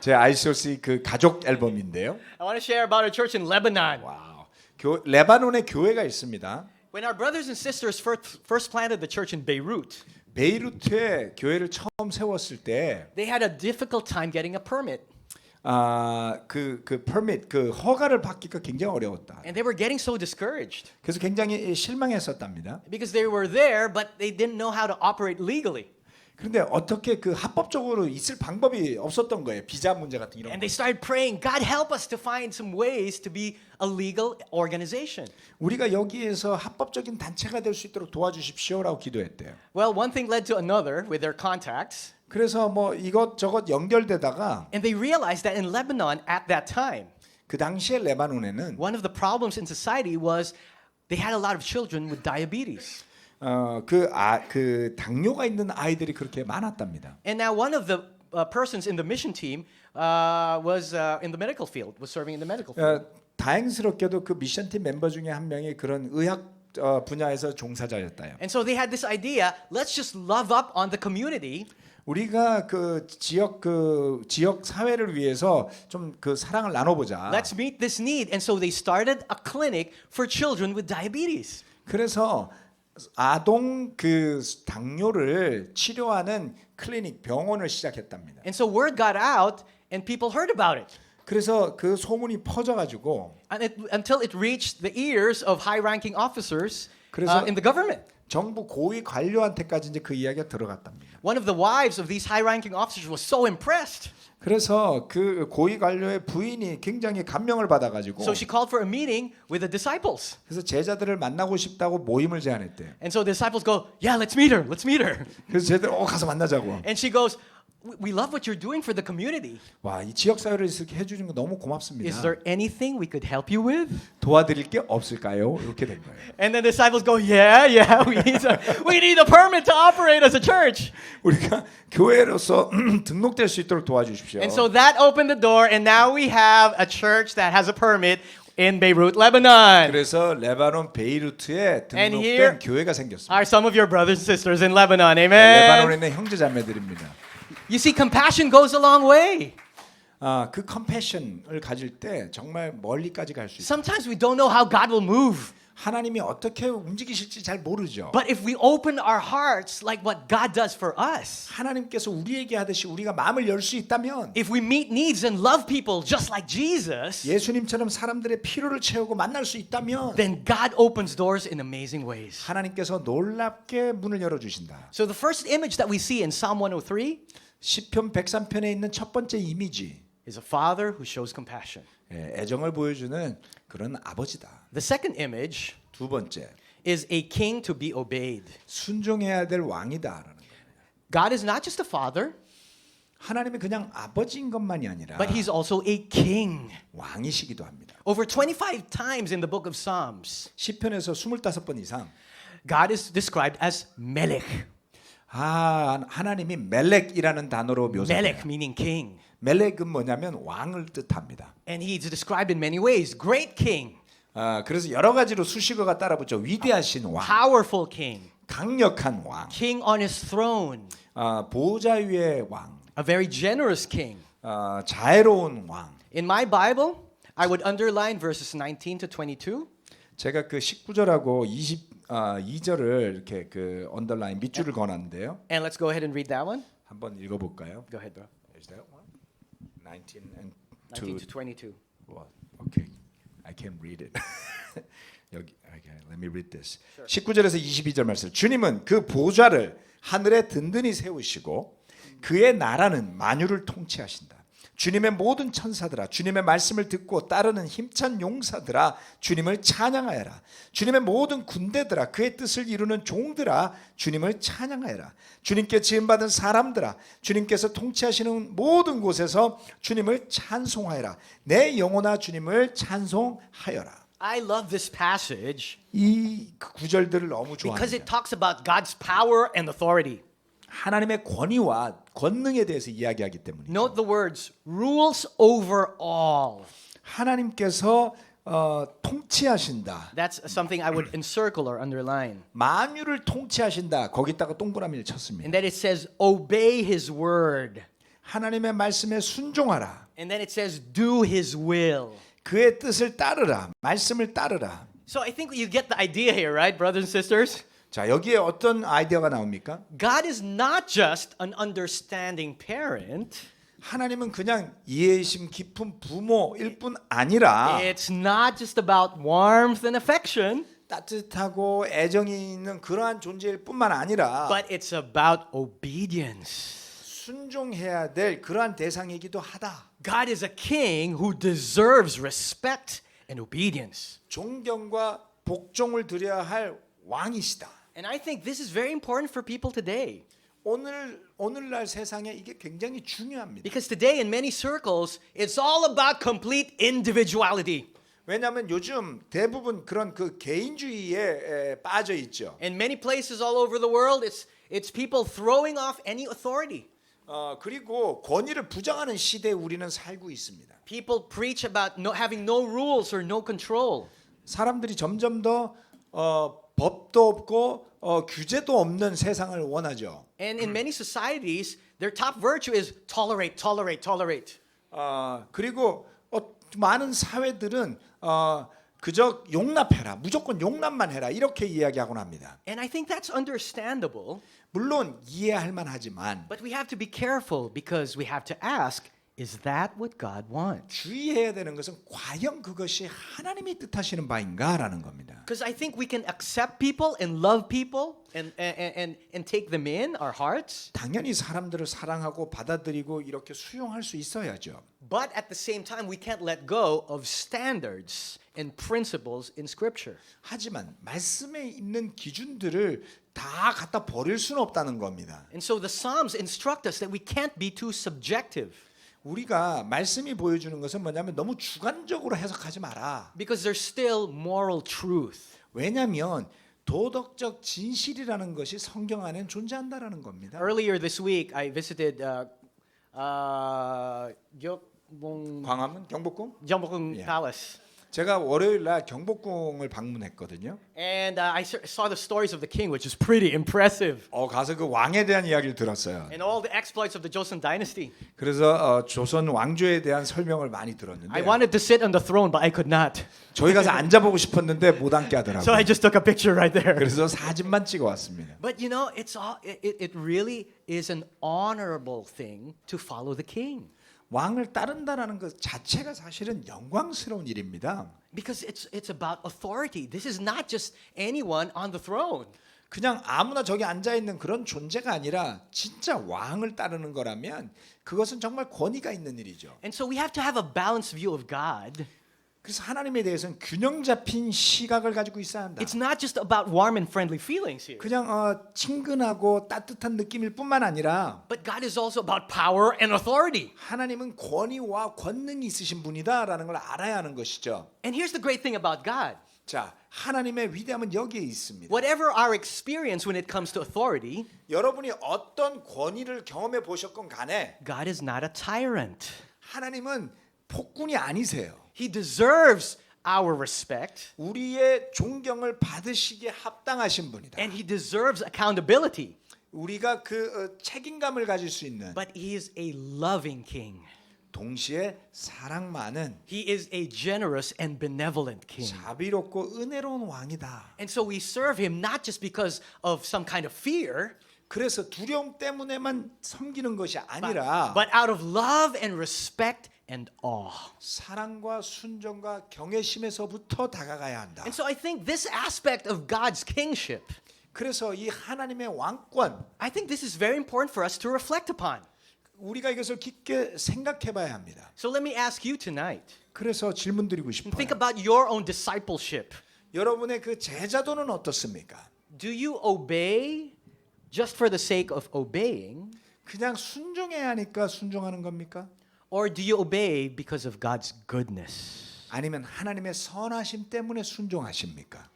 제 ICOC 그 가족 앨범인데요. I want to share about a church in Lebanon. 와우. 레바논에 교회가 있습니다. When our brothers and sisters first planted the church in Beirut, 베이루트에 교회를 처음 세웠을 때 they had a difficult time getting a permit. 그 permit 그 허가를 받기가 굉장히 어려웠다. And they were getting so discouraged 그래서 굉장히 실망했었답니다. because they were there, but they didn't know how to operate legally. 그런데 어떻게 그 합법적으로 있을 방법이 없었던 거예요. 비자 문제 같은 이런 And 거. they started praying, God help us to find some ways to be a legal organization. 우리가 여기에서 합법적인 단체가 될 수 있도록 도와주십시오라고 기도했대요. Well, one thing led to another with their contacts. 그래서 뭐 이것저것 연결되다가 And they realized that in Lebanon at that time, 그 당시에 레바논에는 one of the problems in society was they had a lot of children with diabetes. 그 당뇨가 있는 아이들이 그렇게 많았답니다. And now one of the persons in the mission team was in the medical field, was serving in the medical field. 다행스럽게도 그 미션팀 멤버 중에 한 명이 그런 의학 분야에서 종사자였다요. And so they had this idea, let's just love up on the community. 우리가 그 지역 사회를 위해서 좀 그 사랑을 나눠보자. Let's meet this need. And so they started a clinic for children with diabetes. 그래서 아동 그 당뇨를 치료하는 클리닉 병원을 시작했답니다. And so word got out and people heard about it. 그래서 그 소문이 퍼져가지고 Until it reached the ears of high-ranking officers 그래서 in the government. 정부 고위 관료한테까지 이제 그 이야기가 들어갔답니다. One of the wives of these high-ranking officers was so impressed. 그래서 그 고위 관료의 부인이 굉장히 감명을 받아가지고 So she called for a meeting with the disciples. 그래서 제자들을 만나고 싶다고 모임을 제안했대요. And so the disciples go, yeah, let's meet her. Let's meet her. 그래서 제자들 가서 만나자고. And she goes, we love what you're doing for the community. 와, 이 지역 사회를 이렇게 해주는 거 너무 고맙습니다. Is there anything we could help you with? 도와드릴 게 없을까요? 이렇게 된 거예요. And then the disciples go, yeah, we need a permit to operate as a church. 우리가 교회로서 등록될 수 있도록 도와주십시오. And so that opened the door, and now we have a church that has a permit in Beirut, Lebanon. 그래서 레바논 베이루트에 And 등록된 here 교회가 생겼습니다. are some of your brothers and sisters in Lebanon. Amen. 레바논에 있는 형제자매들입니다. You see, compassion goes a long way. 그 컴패션을 가질 때 정말 멀리까지 갈 수 있어요. Sometimes we don't know how God will move. 하나님이 어떻게 움직이실지 잘 모르죠. But if we open our hearts like what God does for us, 하나님께서 우리에게 하듯이 우리가 마음을 열 수 있다면 if we meet needs and love people just like Jesus, 예수님처럼 사람들의 필요를 채우고 만날 수 있다면 then God opens doors in amazing ways. 하나님께서 놀랍게 문을 열어주신다. So the first image that we see in Psalm 103 시편 103편에 있는 첫 번째 이미지, is a father who shows compassion. 애정을 보여주는 그런 아버지다. The second image 두 번째, is a king to be obeyed. 순종해야 될 왕이다라는 거예요. God is not just a father, 하나님이 그냥 아버지인 것만이 아니라 but he's also a king. 왕이시기도 합니다. Over 25 times in the book of Psalms, 시편에서 25번 이상 God is described as Melech. 하나님이 멜렉이라는 단어로 묘사해요. Melech meaning king. 멜렉은 뭐냐면 왕을 뜻합니다. And he's described in many ways. Great king, 그래서 여러 가지로 수식어가 따라붙죠. 위대하신 왕, powerful king, 강력한 왕, king on his throne, 보호자 위의 왕, a very generous king. 자애로운 왕. In my Bible, I would underline verses 19 to 22. 제가 그 19절하고 22절을 이렇게 그 언더라인 밑줄을 그어놨는데요. And let's go ahead and read that one. 한번 읽어볼까요? Go ahead, bro. Is that one? 19 and 19 to 22. Well, okay, I can read it. 여기 Okay, let me read this. 19절에서 22절 말씀. 주님은 그 보좌를 하늘에 든든히 세우시고 그의 나라는 만유를 통치하신다. 주님의 모든 천사들아 주님의 말씀을 듣고 따르는 힘찬 용사들아 주님을 찬양하여라. 주님의 모든 군대들아 그의 뜻을 이루는 종들아 주님을 찬양하여라. 주님께 지음받은 사람들아 주님께서 통치하시는 모든 곳에서 주님을 찬송하여라. 내 영혼아 주님을 찬송하여라. I love this passage 이 구절들을 너무 because it 좋아합니다. talks about God's power and authority. 하나님의 권위와 권능에 대해서 이야기하기 때문이죠. Note the words rules over all. 하나님께서 통치하신다. That's something I would encircle or underline. 만유를 통치하신다. 거기다가 동그라미를 쳤습니다. And then it says obey his word. 하나님의 말씀에 순종하라. And then it says do his will. 그의 뜻을 따르라. 말씀을 따르라. So I think you get the idea here, right, brothers and sisters? 자, 여기에 어떤 아이디어가 나옵니까? God is not just an understanding parent. 하나님은 그냥 이해심 깊은 부모일 뿐 아니라 It's not just about warmth and affection, 따뜻하고 애정이 있는 그러한 존재일 뿐만 아니라 but it's about obedience. 순종해야 될 그러한 대상이기도 하다. God is a king who deserves respect and obedience. 존경과 복종을 드려야 할 왕이시다. And I think this is very important for people today. 오늘날 세상에 이게 굉장히 중요합니다. Because today in many circles, it's all about complete individuality. 왜냐하면 요즘 대부분 그런 그 개인주의에 빠져 있죠. In many places all over the world, it's people throwing off any authority. 그리고 권위를 부정하는 시대에 우리는 살고 있습니다. People preach about having no rules or no control. 사람들이 점점 더 법도 없고 규제도 없는 세상을 원하죠. And in many societies, their top virtue is tolerate, tolerate, tolerate. 그리고 많은 사회들은 그저 용납해라, 무조건 용납만 해라 이렇게 이야기하곤 합니다. And I think that's understandable, 물론 이해할 만하지만 but we have to be careful because we have to ask, is that what God wants? 주의해야 되는 것은 과연 그것이 하나님이 뜻하시는 바인가라는 겁니다. Because I think we can accept people and love people and take them in our hearts, 당연히 사람들을 사랑하고 받아들이고 이렇게 수용할 수 있어야죠. but at the same time, we can't let go of standards and principles in Scripture. 하지만 말씀에 있는 기준들을 다 갖다 버릴 수는 없다는 겁니다. And so the Psalms instruct us that we can't be too subjective. 우리가 말씀이 보여주는 것은 뭐냐면 너무 주관적으로 해석하지 마라. Because there's still moral truth. 왜냐하면 도덕적 진실이라는 것이 성경 안에 존재한다라는 겁니다. Earlier this week, I visited 광화문 경복궁? Gyeongbokgung Yeah. Palace. 제가 월요일 날 경복궁을 방문했거든요. And I saw the stories of the king, which is pretty impressive. 가서 그 왕에 대한 이야기를 들었어요. And all the exploits of the Joseon dynasty. 그래서 조선 왕조에 대한 설명을 많이 들었는데 I wanted to sit on the throne, but I could not. 저희 가서 앉아보고 싶었는데 못 앉게 하더라고요. So I just took a picture right there. 그래서 사진만 찍어 왔습니다. But you know, it really is an honorable thing to follow the king. 왕을 따른다라는 것 자체가 사실은 영광스러운 일입니다. Because it's about authority. This is not just anyone on the throne. 그냥 아무나 저기 앉아 있는 그런 존재가 아니라 진짜 왕을 따르는 거라면 그것은 정말 권위가 있는 일이죠. And so we have to have a balanced view of God. 그래서 하나님에 대해서는 균형 잡힌 시각을 가지고 있어야 한다. It's not just about warm and friendly feelings here. 그냥 친근하고 따뜻한 느낌일 뿐만 아니라 But God is also about power and authority. 하나님은 권위와 권능이 있으신 분이다라는 걸 알아야 하는 것이죠. And here's the great thing about God. 자, 하나님의 위대함은 여기에 있습니다. Whatever our experience when it comes to authority, 여러분이 어떤 권위를 경험해 보셨건 간에 God is not a tyrant. 하나님은 폭군이 아니세요. He deserves our respect 우리의 존경을 받으시기에 합당하신 분이다. and he deserves accountability. 우리가 그 책임감을 가질 수 있는 But he is a loving king. 동시에 사랑 많은 He is a generous and benevolent king. 자비롭고 은혜로운 왕이다. And so we serve him not just because of some kind of fear, 그래서 두려움 때문에만 섬기는 것이 아니라 but out of love and respect and awe. 사랑과 순종과 경외심에서부터 다가가야 한다. And so I think this aspect of God's kingship, 그래서 이 하나님의 왕권 I think this is very important for us to reflect upon. 우리가 이것을 깊게 생각해봐야 합니다. So let me ask you tonight. 그래서 질문드리고 Think 싶어요. about your own discipleship. 여러분의 그 제자도는 어떻습니까? Do you obey just for the sake of obeying, 그냥 순종해야 하니까 순종하는 겁니까? or do you obey because of God's goodness? 아니면 하나님의 선하심 때문에 순종하십니까?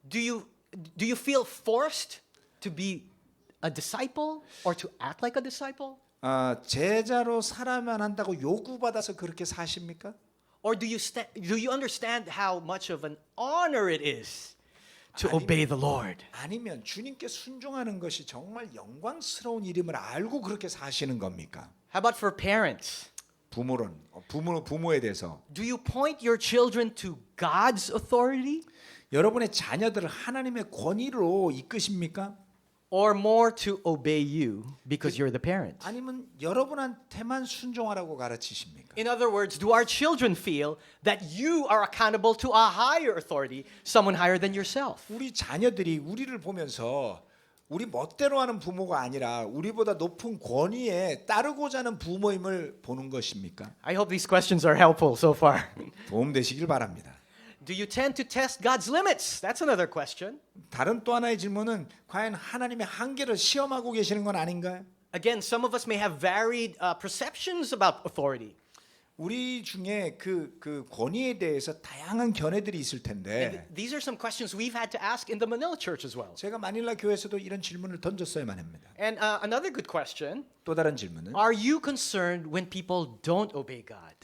Do you feel forced to be a disciple or to act like a disciple? 제자로 살아야만 한다고 요구받아서 그렇게 사십니까? Or do you understand how much of an honor it is to obey the Lord? 아니면 주님께 순종하는 것이 정말 영광스러운 일임을 알고 그렇게 사시는 겁니까? How about for parents? 부모에 대해서 Do you point your children to God's authority 여러분의 자녀들을 하나님의 권위로 이끄십니까? or more to obey you because you're the parent? 아니면 여러분한테만 순종하라고 가르치십니까? In other words, do our children feel that you are accountable to a higher authority, someone higher than yourself? 우리 자녀들이 우리를 보면서 우리 멋대로 하는 부모가 아니라 우리보다 높은 권위에 따르고자 하는 부모임을 보는 것입니까? I hope these questions are helpful so far. 도움되시길 바랍니다. Do you tend to test God's limits? That's another question. 다른 또 하나의 질문은 과연 하나님의 한계를 시험하고 계시는 건 아닌가요? Again, some of us may have varied perceptions about authority. 우리 중에 그 권위에 대해서 다양한 견해들이 있을 텐데 And these are some questions we've had to ask in the Manila church as well. 제가 마닐라 교회에서도 이런 질문을 던졌어야만 합니다. And another good question, 또 다른 질문은 are you concerned when people don't obey God?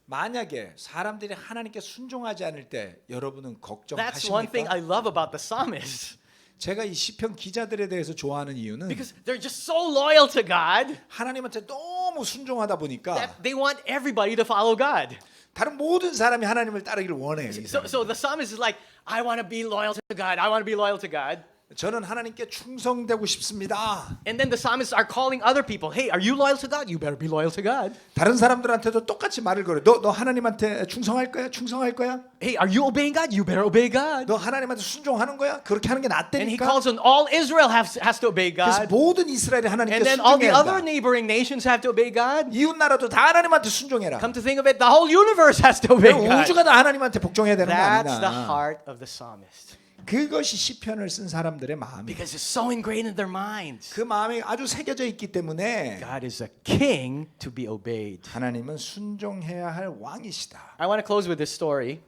만약에 사람들이 하나님께 순종하지 않을 때 여러분은 That's one thing I 걱정하십니까? love about the psalmist. 제가 이 시편 기자들에 대해서 좋아하는 이유는 Because they're just so loyal to God 하나님한테 너무 순종하다 보니까 that they want everybody to follow God. 다른 모든 사람이 하나님을 따르기를 원해요. 이 사람은. So the psalmist is like, I want to be loyal to God. I want to be loyal to God. 저는 하나님께 충성되고 싶습니다. And then the psalmists are calling other people, hey, are you loyal to God? You better be loyal to God. 다른 사람들한테도 똑같이 말을 걸어. 너 하나님한테 충성할 거야? 충성할 거야? Hey, are you obeying God? You better obey God. 너 하나님한테 순종하는 거야? 그렇게 하는 게 And he 낫다니까. calls on all Israel has to obey 그래서 God. 모든 이스라엘이 하나님께 And then all the 순종해야 other 한다. neighboring nations have to obey God. 이웃 나라도 다 하나님한테 순종해라. Come to think of it, the whole universe has to obey God. 우주가 다 하나님한테 복종해야 되는 거 That's the 아니냐. heart of the psalmist. 그것이 시편을 쓴 사람들의 마음이에요. Because it's so ingrained in their minds. 그 마음이 아주 새겨져 있기 때문에 God is a king to be obeyed. 하나님은 순종해야 할 왕이시다. I want to close with this story.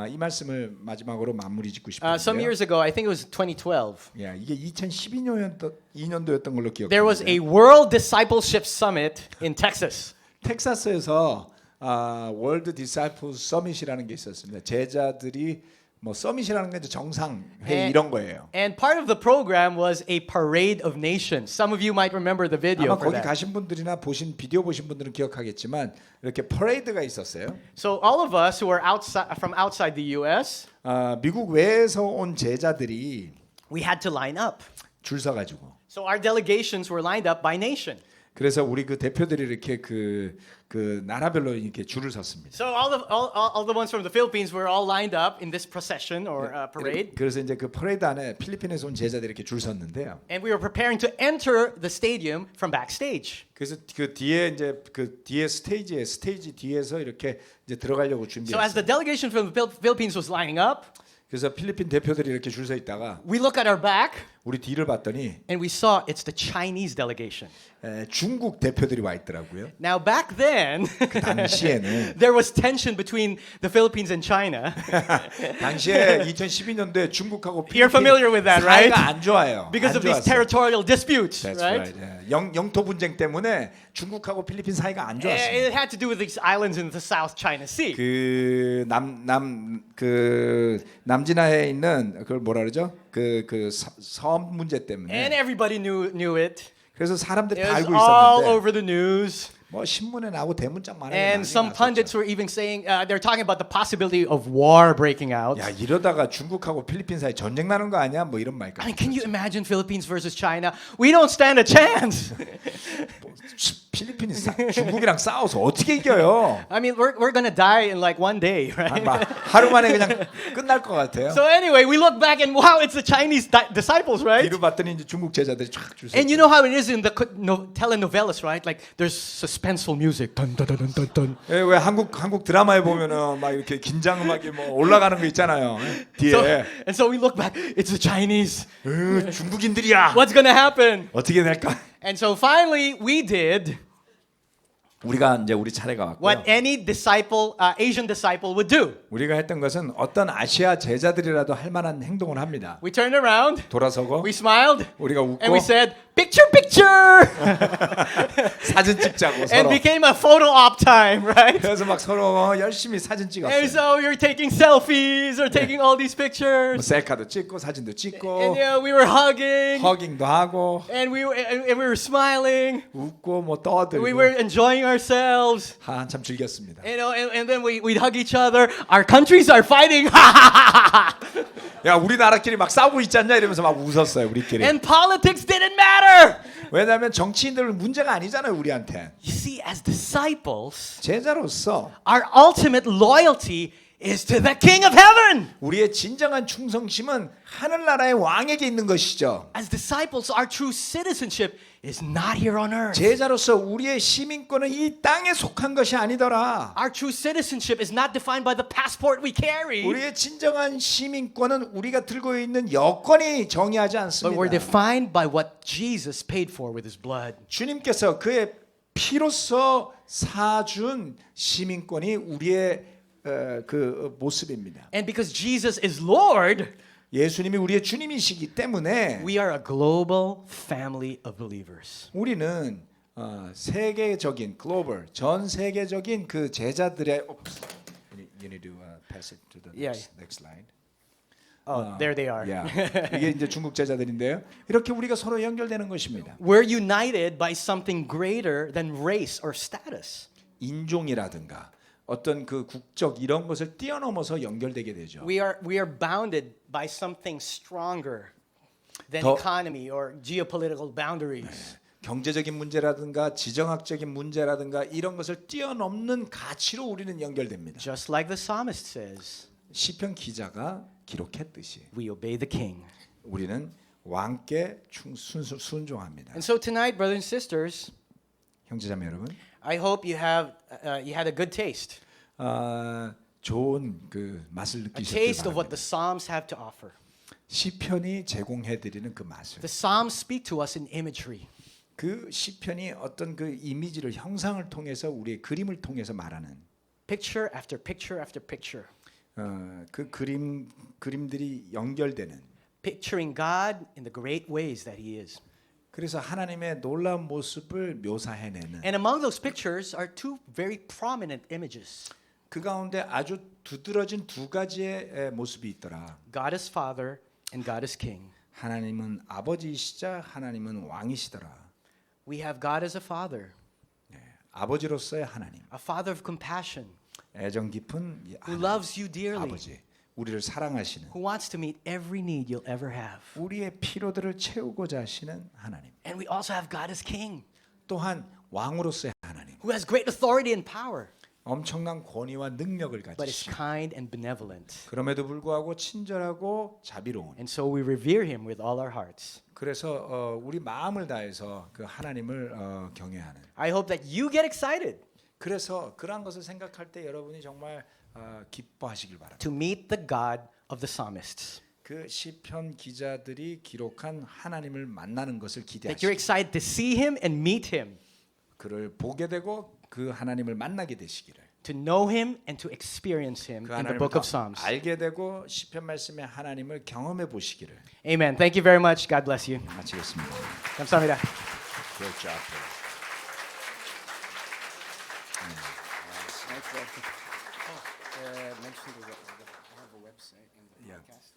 이 말씀을 마지막으로 마무리 짓고 Some 싶은데요. years ago, I think it was 2012, 야, 이게 2012년도였던 걸로 기억해요. there was a World Discipleship Summit in Texas. 텍사스에서 월드 디사이플 서밋이라는 게 있었습니다. 제자들이 뭐 서밋이라는 게 이제 정상 회의 이런 거예요. And part of the program was a parade of nations. Some of you might remember the video 아마 for 거기 that. 가신 분들이나 비디오 보신 분들은 기억하겠지만 이렇게 퍼레이드가 있었어요. So all of us who are outside the U.S., 미국 외에서 온 제자들이 we had to line up. 줄 서가지고. So our delegations were lined up by nation. 그래서 우리 그 대표들이 이렇게 그 나라별로 이렇게 줄을 섰습니다. So all the ones from the Philippines were all lined up in this procession or parade. 그래서 이제 그 퍼레이드 안에 필리핀에서 온 제자들이 이렇게 줄 섰는데요. And we were preparing to enter the stadium from backstage. 그래서 그 뒤에 이제 그 뒤에 스테이지 뒤에서 이렇게 이제 들어가려고 So as 준비했어요. the delegation from the Philippines was lining up, 그래서 필리핀 대표들이 이렇게 줄 서 있다가 we look at our back 우리 뒤를 봤더니 and we saw it's the Chinese delegation. 중국 대표들이 와 있더라고요. Now back then, 그 당시에는 there was tension between the Philippines and China. 당시에 2012년도에 중국하고 You're familiar with that, 사이가 right? 안 좋아요. Because 안 of these 좋았어요. territorial disputes, That's right? right. 영토 분쟁 때문에 중국하고 필리핀 사이가 안 좋았습니다. It had to do with these islands in the South China Sea. 그 남진아에 있는 그걸 뭐라 그러죠? 섬 문제 때문에. And everybody knew it. 그래서 사람들이 It 다 was 알고 all 있었는데 over the news. 뭐 신문에 나오고 대문짝 많이 And some 났었죠. pundits were even saying they're talking about the possibility of war breaking out. 야 이러다가 중국하고 필리핀 사이 전쟁 나는 거 아니야? 뭐 이런 I 말까지. mean, can you imagine Philippines versus China? We don't stand a chance. 필리핀이 중국이랑 싸워서 어떻게 이겨요? I mean, we're gonna die in like one day, right? 막 하루 만에 그냥 끝날 것 같아요. So anyway, we look back and wow, it's the Chinese disciples, right? 뒤로 봤더니 이제 중국 제자들이 쫙 줄 서. And you know how it is in the telenovelas, right? Like there's suspenseful music. Dun, dun, dun, dun, dun, dun. 왜 한국 드라마에 보면은 막 이렇게 긴장 음악이 뭐 올라가는 거 있잖아요. So, 뒤에 and so we look back, it's the Chinese. 중국인들이야. What's gonna happen? 어떻게 될까? And so finally, we did 우리가 이제 우리 차례가 왔고요. what any disciple, Asian disciple would do. 우리가 했던 것은 어떤 아시아 제자들이라도 할 만한 행동을 합니다. We turned around, 돌아서고 we smiled, 우리가 웃고 and we said, "Picture, picture," 사진 찍자고 and 서로. became a photo op time, right? 그래서 막 서로 열심히 사진 And 찍었어요. so you're taking selfies or taking all these 뭐 pictures, 셀카도 찍고 사진도 and 찍고 we were hugging, 허깅도 하고 and we were smiling. 웃고 뭐 떠들고 We were enjoying ourselves. 한참 즐겼습니다. You know, and then we'd hug each other. Our countries are fighting. 야 우리나라끼리 막 싸우고 있지 않냐 이러면서 막 웃었어요 우리끼리. And politics didn't matter. 왜냐하면 정치인들은 문제가 아니잖아요 우리한테. You see, as disciples, 제자로서 our ultimate loyalty is to the King of Heaven. 우리의 진정한 충성심은 하늘나라의 왕에게 있는 것이죠. As disciples, our true citizenship is not here on earth. 제자로서 우리의 시민권은 이 땅에 속한 것이 아니더라. Our true citizenship is not defined by the passport we carry, 우리의 진정한 시민권은 우리가 들고 있는 여권이 정의하지 but we're 않습니다. defined by what Jesus paid for with his blood. 주님께서 그의 피로써 사준 시민권이 우리의 그 모습입니다. And because Jesus is Lord, 예수님이 우리의 주님이시기 때문에 we are a global family of believers. 우리는 세계적인 글로벌 전 세계적인 그 제자들의 You need to pass it to the Yeah. next slide. Oh, there they are. Yeah. 이게 이제 중국 제자들인데요. 이렇게 우리가 서로 연결되는 것입니다. We're united by something greater than race or status. 인종이라든가 어떤 그 국적 이런 것을 뛰어넘어서 연결되게 되죠. We are bounded by something stronger than 더- economy or geopolitical boundaries. 경제적인 문제라든가 지정학적인 문제라든가 이런 것을 뛰어넘는 가치로 우리는 연결됩니다. Just like the psalmist says, 시편 기자가 기록했듯이 we obey the king. 우리는 왕께 순종합니다. And so tonight, brothers and sisters, 형제자매 여러분, I hope you had a good taste. 좋은 그 맛을 A 느끼셨길 taste of what 바랍니다. the Psalms have to offer. 시편이 제공해드리는 그 맛을, The Psalms speak to us in imagery. 그 시편이 어떤 그 이미지를 형상을 통해서 우리의 그림을 통해서 말하는 Picture after picture after picture. 그 그림들이 연결되는. Picturing God in the great ways that He is. 그래서 하나님의 놀라운 모습을 묘사해내는. And among those pictures are two very prominent images. 그 가운데 아주 두드러진 두 가지의 모습이 있더라. God as Father and God as King. 하나님은 아버지이시자 하나님은 왕이시더라. We have God as a Father, 아버지로서의 하나님, a Father of compassion, 애정 깊은 이 who 하나님, loves you dearly, 아버지, 우리를 사랑하시는, who wants to meet every need you'll ever have. 우리의 필요들을 채우고자 하시는 하나님. And we also have God as King, 또한 왕으로서의 하나님, who has great authority and power, 엄청난 권위와 능력을 but is 가지시고 kind and benevolent. 그럼에도 불구하고 친절하고 자비로운. And so we revere Him with all our hearts. 그래서 우리 마음을 다해서 그 하나님을 경외하는. I hope that you get excited 그래서 그러한 것을 생각할 때 여러분이 정말 기뻐하시길 바랍니다. to meet the God of the psalmists. 그 시편 기자들이 기록한 하나님을 만나는 것을 That you're 기대하시고 excited to see Him and meet Him, 그를 보게 되고 그 하나님을 만나게 되시기를. to know Him and to experience Him 그 in the 하나님을 book 더 of Psalms. 알게 되고 시편 말씀의 하나님을 경험해 보시기를. Amen. Thank you very much. God bless you. 마치겠습니다. 감사합니다. Great job. mentioned I have a website in the podcast.